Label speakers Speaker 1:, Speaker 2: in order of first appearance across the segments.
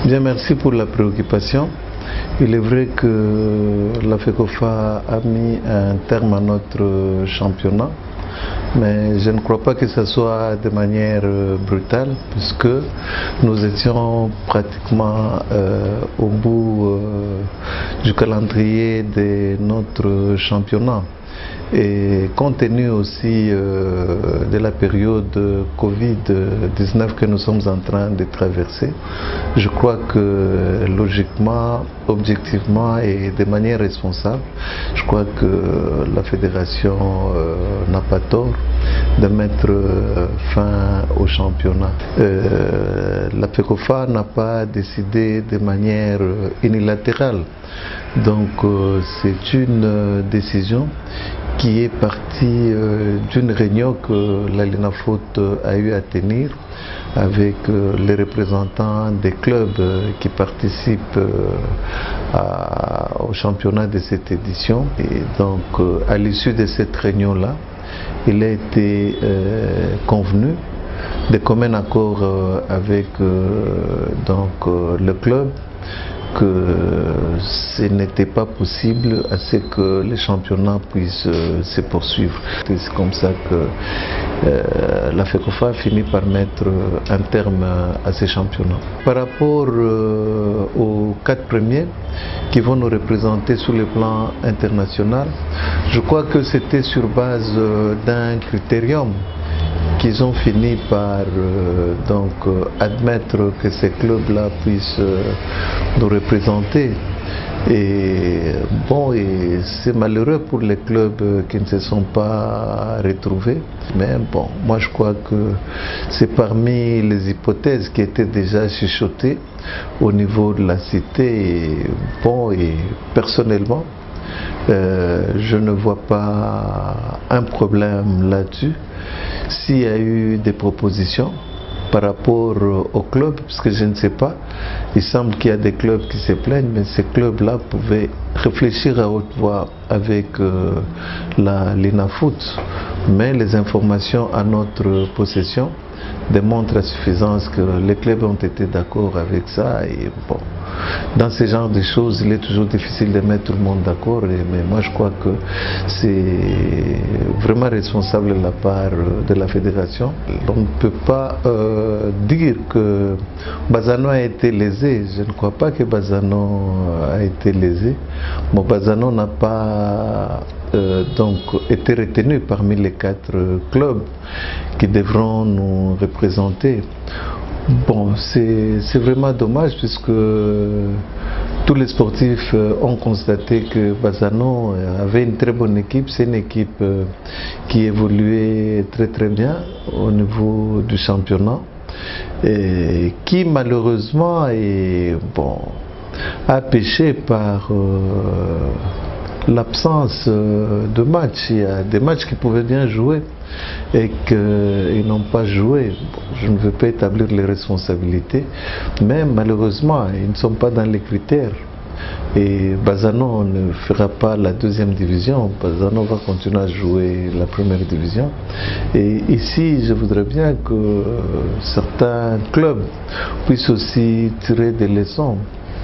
Speaker 1: Bien, merci pour la préoccupation. Il est vrai que la FECOFA a mis un terme à notre championnat, mais je ne crois pas que ce soit de manière brutale, puisque nous étions pratiquement au bout du calendrier de notre championnat. Et compte tenu aussi de la période Covid-19 que nous sommes en train de traverser, je crois que logiquement, objectivement et de manière responsable, je crois que la fédération n'a pas tort de mettre fin au championnat. La FECOFA n'a pas décidé de manière unilatérale, donc c'est une décision qui est partie d'une réunion que la LINAFOOT a eu à tenir avec les représentants des clubs qui participent au championnat de cette édition. Et donc à l'issue de cette réunion-là, il a été convenu de commun accord avec le club que ce n'était pas possible à ce que les championnats puissent se poursuivre. C'est comme ça que la FECOFA a fini par mettre un terme à ces championnats. Par rapport aux 4 premiers qui vont nous représenter sur le plan international, je crois que c'était sur base d'un critérium qu'ils ont fini par admettre que ces clubs-là puissent nous représenter. Et bon, c'est malheureux pour les clubs qui ne se sont pas retrouvés. Mais bon, moi je crois que c'est parmi les hypothèses qui étaient déjà chuchotées au niveau de la cité. Et personnellement, je ne vois pas un problème là-dessus. S'il y a eu des propositions par rapport au club, parce que je ne sais pas, il semble qu'il y a des clubs qui se plaignent, mais ces clubs-là pouvaient réfléchir à haute voix avec la LINAFOOT. Mais les informations à notre possession démontrent à suffisance que les clubs ont été d'accord avec ça. Et bon, dans ce genre de choses, il est toujours difficile de mettre tout le monde d'accord, mais moi je crois que c'est vraiment responsable de la part de la fédération. On ne peut pas dire que Bazzano a été lésé. Je ne crois pas que Bazzano a été lésé. Bon, Bazzano n'a pas été retenu parmi les 4 clubs qui devront nous représenter. Bon, c'est vraiment dommage puisque tous les sportifs ont constaté que Bazzano avait une très bonne équipe. C'est une équipe qui évoluait très bien au niveau du championnat et qui malheureusement a péché par l'absence de matchs. Il y a des matchs qu'ils pouvaient bien jouer et qu'ils n'ont pas joué. Bon, je ne veux pas établir les responsabilités, mais malheureusement, ils ne sont pas dans les critères. Et Bazzano ne fera pas la 2e division, Bazzano va continuer à jouer la 1re division. Et ici, je voudrais bien que certains clubs puissent aussi tirer des leçons.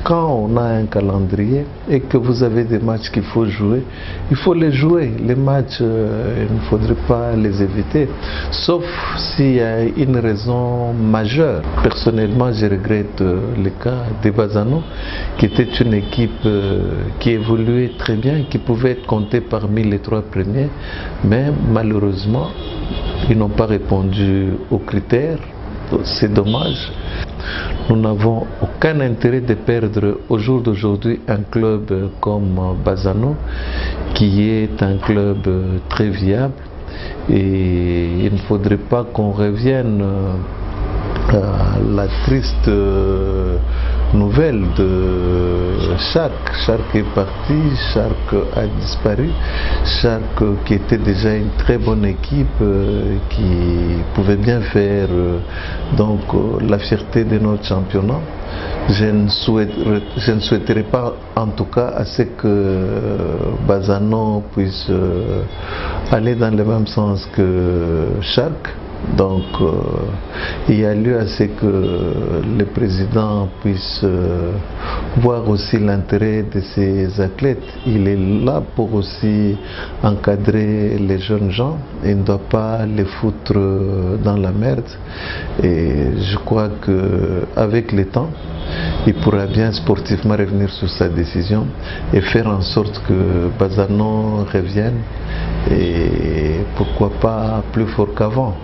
Speaker 1: Quand on a un calendrier et que vous avez des matchs qu'il faut jouer, il faut les jouer. Les matchs, il ne faudrait pas les éviter, sauf s'il y a une raison majeure. Personnellement, je regrette le cas de Bazzano, qui était une équipe qui évoluait très bien, qui pouvait être comptée parmi les 3 premiers, mais malheureusement, ils n'ont pas répondu aux critères. C'est dommage. Nous n'avons aucun intérêt de perdre au jour d'aujourd'hui un club comme Bazzano, qui est un club très viable, et il ne faudrait pas qu'on revienne à la triste nouvelle de Chark. Chark est parti, Chark a disparu. Chark qui était déjà une très bonne équipe qui pouvait bien faire la fierté de notre championnat. Je ne souhaiterais pas en tout cas à ce que Bazzano puisse aller dans le même sens que Chark. Donc il y a lieu à ce que le président puisse voir aussi l'intérêt de ces athlètes. Il est là pour aussi encadrer les jeunes gens. Il ne doit pas les foutre dans la merde. Et je crois qu'avec le temps, il pourra bien sportivement revenir sur sa décision et faire en sorte que Bazzano revienne et pourquoi pas plus fort qu'avant.